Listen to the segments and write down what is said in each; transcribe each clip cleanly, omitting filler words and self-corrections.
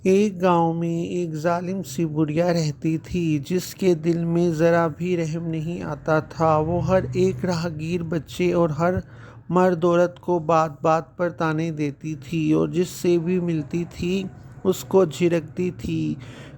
ایک گاؤں میں ایک ظالم سی بڑھیا رہتی تھی جس کے دل میں ذرا بھی رحم نہیں آتا تھا۔ وہ ہر ایک راہگیر بچے اور ہر مرد عورت کو بات بات پر طعنے دیتی تھی اور جس سے بھی ملتی تھی اس کو جھڑکتی تھی۔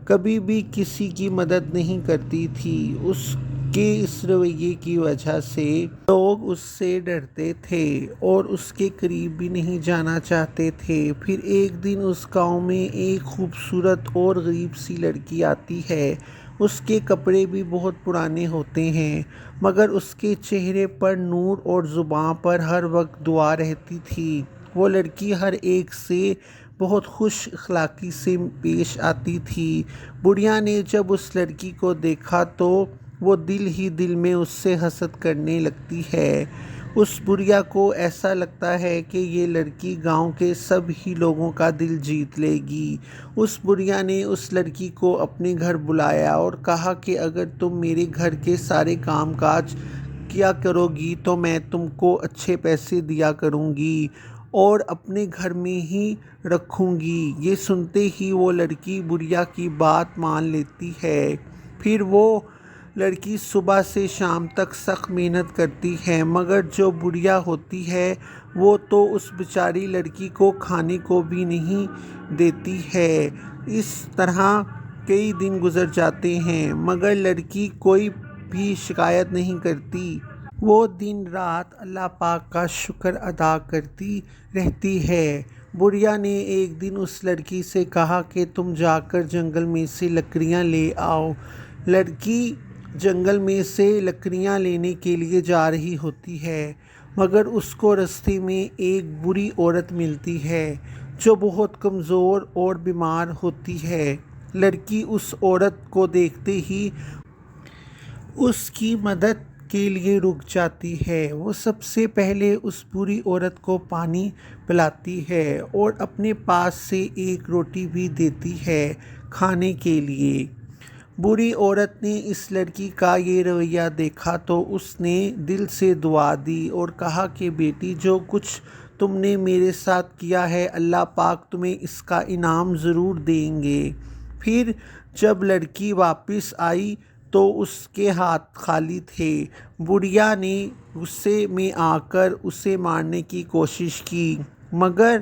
کبھی بھی کسی کی مدد نہیں کرتی تھی۔ اس کے اس رویے کی وجہ سے لوگ اس سے ڈرتے تھے اور اس کے قریب بھی نہیں جانا چاہتے تھے۔ پھر ایک دن اس گاؤں میں ایک خوبصورت اور غریب سی لڑکی آتی ہے۔ اس کے کپڑے بھی بہت پرانے ہوتے ہیں مگر اس کے چہرے پر نور اور زباں پر ہر وقت دعا رہتی تھی۔ وہ لڑکی ہر ایک سے بہت خوش اخلاقی سے پیش آتی تھی۔ بڑھیا نے جب اس لڑکی کو دیکھا تو وہ دل ہی دل میں اس سے حسد کرنے لگتی ہے۔ اس بڑھیا کو ایسا لگتا ہے کہ یہ لڑکی گاؤں کے سب ہی لوگوں کا دل جیت لے گی۔ اس بڑھیا نے اس لڑکی کو اپنے گھر بلایا اور کہا کہ اگر تم میرے گھر کے سارے کام کاج کیا کرو گی تو میں تم کو اچھے پیسے دیا کروں گی اور اپنے گھر میں ہی رکھوں گی۔ یہ سنتے ہی وہ لڑکی بڑھیا کی بات مان لیتی ہے۔ پھر وہ لڑکی صبح سے شام تک سخت محنت کرتی ہے مگر جو بڑھیا ہوتی ہے وہ تو اس بیچاری لڑکی کو کھانے کو بھی نہیں دیتی ہے۔ اس طرح کئی دن گزر جاتے ہیں مگر لڑکی کوئی بھی شکایت نہیں کرتی۔ وہ دن رات اللہ پاک کا شکر ادا کرتی رہتی ہے۔ بڑھیا نے ایک دن اس لڑکی سے کہا کہ تم جا کر جنگل میں سے لکڑیاں لے آؤ۔ لڑکی جنگل میں سے لکڑیاں لینے کے لیے جا رہی ہوتی ہے مگر اس کو راستے میں ایک بوڑھی عورت ملتی ہے جو بہت کمزور اور بیمار ہوتی ہے۔ لڑکی اس عورت کو دیکھتے ہی اس کی مدد کے لیے رک جاتی ہے۔ وہ سب سے پہلے اس بوڑھی عورت کو پانی پلاتی ہے اور اپنے پاس سے ایک روٹی بھی دیتی ہے کھانے کے لیے۔ بوڑھی عورت نے اس لڑکی کا یہ رویہ دیکھا تو اس نے دل سے دعا دی اور کہا کہ بیٹی جو کچھ تم نے میرے ساتھ کیا ہے اللہ پاک تمہیں اس کا انعام ضرور دیں گے۔ پھر جب لڑکی واپس آئی تو اس کے ہاتھ خالی تھے۔ بڑھیا نے غصے میں آ کر اسے مارنے کی کوشش کی مگر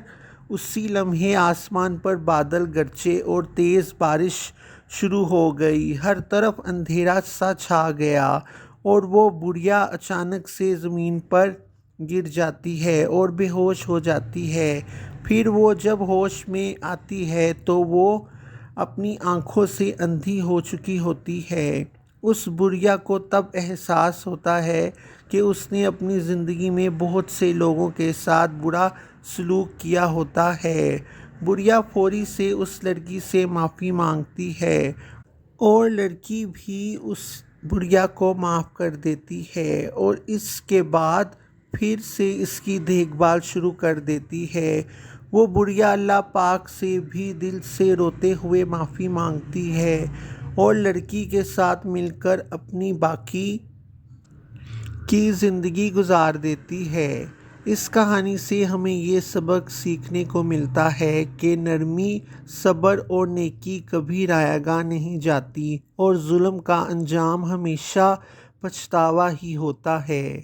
اسی لمحے آسمان پر بادل گرجے اور تیز بارش شروع ہو گئی۔ ہر طرف اندھیرا سا چھا گیا اور وہ بڑھیا اچانک سے زمین پر گر جاتی ہے اور بے ہوش ہو جاتی ہے۔ پھر وہ جب ہوش میں آتی ہے تو وہ اپنی آنکھوں سے اندھی ہو چکی ہوتی ہے۔ اس بڑھیا کو تب احساس ہوتا ہے کہ اس نے اپنی زندگی میں بہت سے لوگوں کے ساتھ برا سلوک کیا ہوتا ہے۔ بڑھیا فوری سے اس لڑکی سے معافی مانگتی ہے اور لڑکی بھی اس بڑھیا کو معاف کر دیتی ہے اور اس کے بعد پھر سے اس کی دیکھ بھال شروع کر دیتی ہے۔ وہ بڑھیا اللہ پاک سے بھی دل سے روتے ہوئے معافی مانگتی ہے اور لڑکی کے ساتھ مل کر اپنی باقی کی زندگی گزار دیتی ہے۔ اس کہانی سے ہمیں یہ سبق سیکھنے کو ملتا ہے کہ نرمی، صبر اور نیکی کبھی رائے گاہ نہیں جاتی اور ظلم کا انجام ہمیشہ پچھتاوا ہی ہوتا ہے۔